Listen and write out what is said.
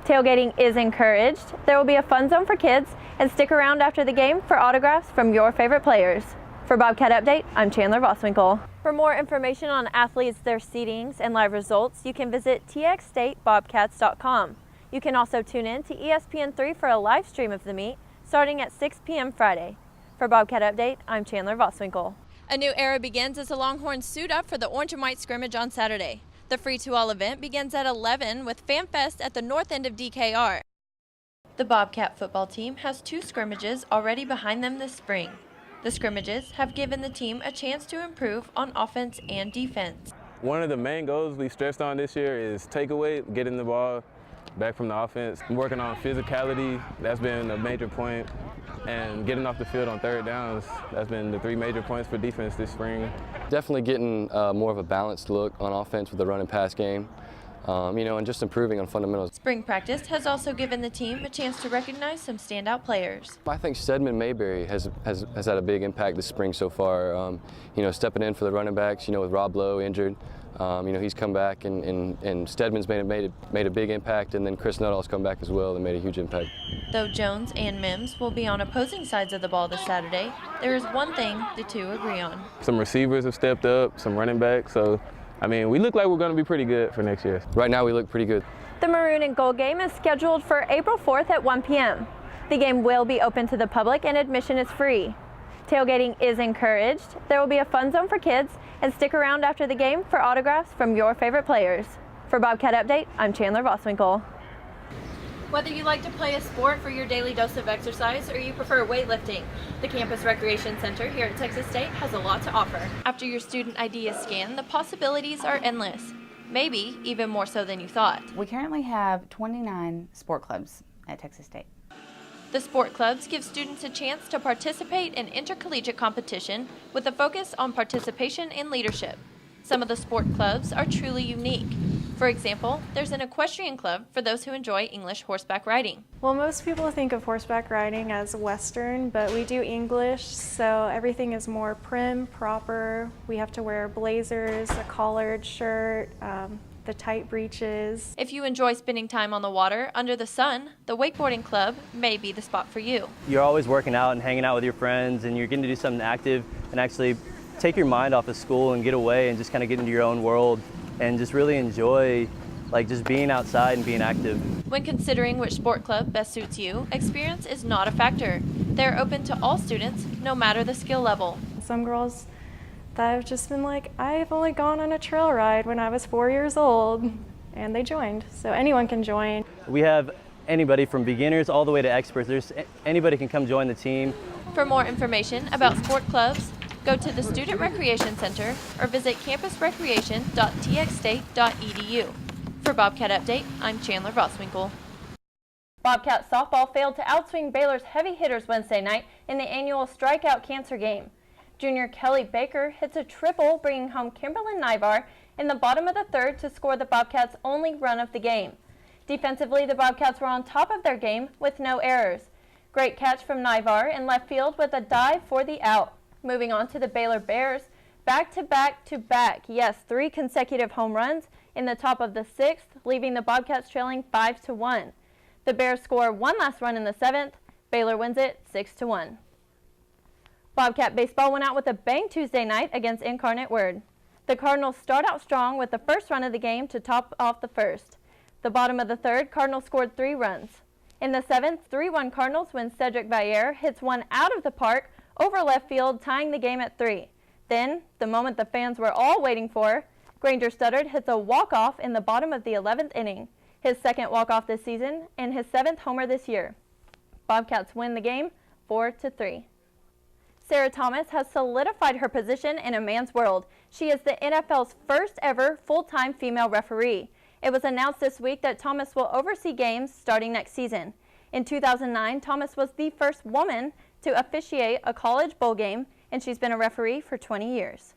Tailgating is encouraged. There will be a fun zone for kids, and stick around after the game for autographs from your favorite players. For Bobcat Update, I'm Chandler Voswinkel. For more information on athletes, their seedings, and live results, you can visit txstatebobcats.com. You can also tune in to ESPN3 for a live stream of the meet starting at 6 p.m. Friday. For Bobcat Update, I'm Chandler Voswinkel. A new era begins as the Longhorns suit up for the Orange and White scrimmage on Saturday. The free-to-all event begins at 11 with Fan Fest at the north end of DKR. The Bobcat football team has 2 scrimmages already behind them this spring. The scrimmages have given the team a chance to improve on offense and defense. One of the main goals we stressed on this year is takeaway, getting the ball back from the offense. Working on physicality, that's been a major point, and getting off the field on third downs, that's been the 3 major points for defense this spring. Definitely getting more of a balanced look on offense with the run and pass game, and just improving on fundamentals. Spring practice has also given the team a chance to recognize some standout players. I think Stedman Mayberry has had a big impact this spring so far. Stepping in for the running backs, with Rob Lowe injured. He's come back, and Stedman's made a big impact, and then Chris Nuttall's come back as well and made a huge impact. Though Jones and Mims will be on opposing sides of the ball this Saturday, there is one thing the two agree on. Some receivers have stepped up, some running backs, so we look like we're going to be pretty good for next year. Right now we look pretty good. The Maroon and Gold game is scheduled for April 4th at 1 p.m. The game will be open to the public and admission is free. Tailgating is encouraged. There will be a fun zone for kids, and stick around after the game for autographs from your favorite players. For Bobcat Update, I'm Chandler Voswinkel. Whether you like to play a sport for your daily dose of exercise or you prefer weightlifting, the Campus Recreation Center here at Texas State has a lot to offer. After your student ID is scanned, the possibilities are endless, maybe even more so than you thought. We currently have 29 sport clubs at Texas State. The sport clubs give students a chance to participate in intercollegiate competition with a focus on participation and leadership. Some of the sport clubs are truly unique. For example, there's an equestrian club for those who enjoy English horseback riding. Well, most people think of horseback riding as Western, but we do English, so everything is more prim, proper. We have to wear blazers, a collared shirt, the tight breeches. If you enjoy spending time on the water under the sun, the wakeboarding club may be the spot for you. You're always working out and hanging out with your friends, and you're getting to do something active and actually take your mind off of school and get away and just kind of get into your own world and just really enjoy just being outside and being active. When considering which sport club best suits you, experience is not a factor. They're open to all students, no matter the skill level. Some girls that have just been like, I've only gone on a trail ride when I was 4 years old, and they joined. So anyone can join. We have anybody from beginners all the way to experts. Anybody can come join the team. For more information about sport clubs, go to the Student Recreation Center or visit campusrecreation.txstate.edu. For Bobcat Update, I'm Chandler Voswinkel. Bobcat softball failed to outswing Baylor's heavy hitters Wednesday night in the annual Strikeout Cancer game. Junior Kelly Baker hits a triple, bringing home Kimberlyn Nyvar in the bottom of the third to score the Bobcats' only run of the game. Defensively, the Bobcats were on top of their game with no errors. Great catch from Nyvar in left field with a dive for the out. Moving on to the Baylor Bears, back-to-back, yes, 3 consecutive home runs in the top of the 6th, leaving the Bobcats trailing 5-1. The Bears score one last run in the 7th. Baylor wins it 6-1. Bobcat baseball went out with a bang Tuesday night against Incarnate Word. The Cardinals start out strong with the first run of the game to top off the first. The bottom of the third, Cardinals scored 3 runs. In the 7th, 3-1 Cardinals when Cedric Bayer hits one out of the park over left field, tying the game at 3. Then, the moment the fans were all waiting for, Granger Studdard hits a walk-off in the bottom of the 11th inning, his second walk-off this season and his 7th homer this year. Bobcats win the game 4-3. Sarah Thomas has solidified her position in a man's world. She is the NFL's first ever full-time female referee. It was announced this week that Thomas will oversee games starting next season. In 2009, Thomas was the first woman to officiate a college bowl game, and she's been a referee for 20 years.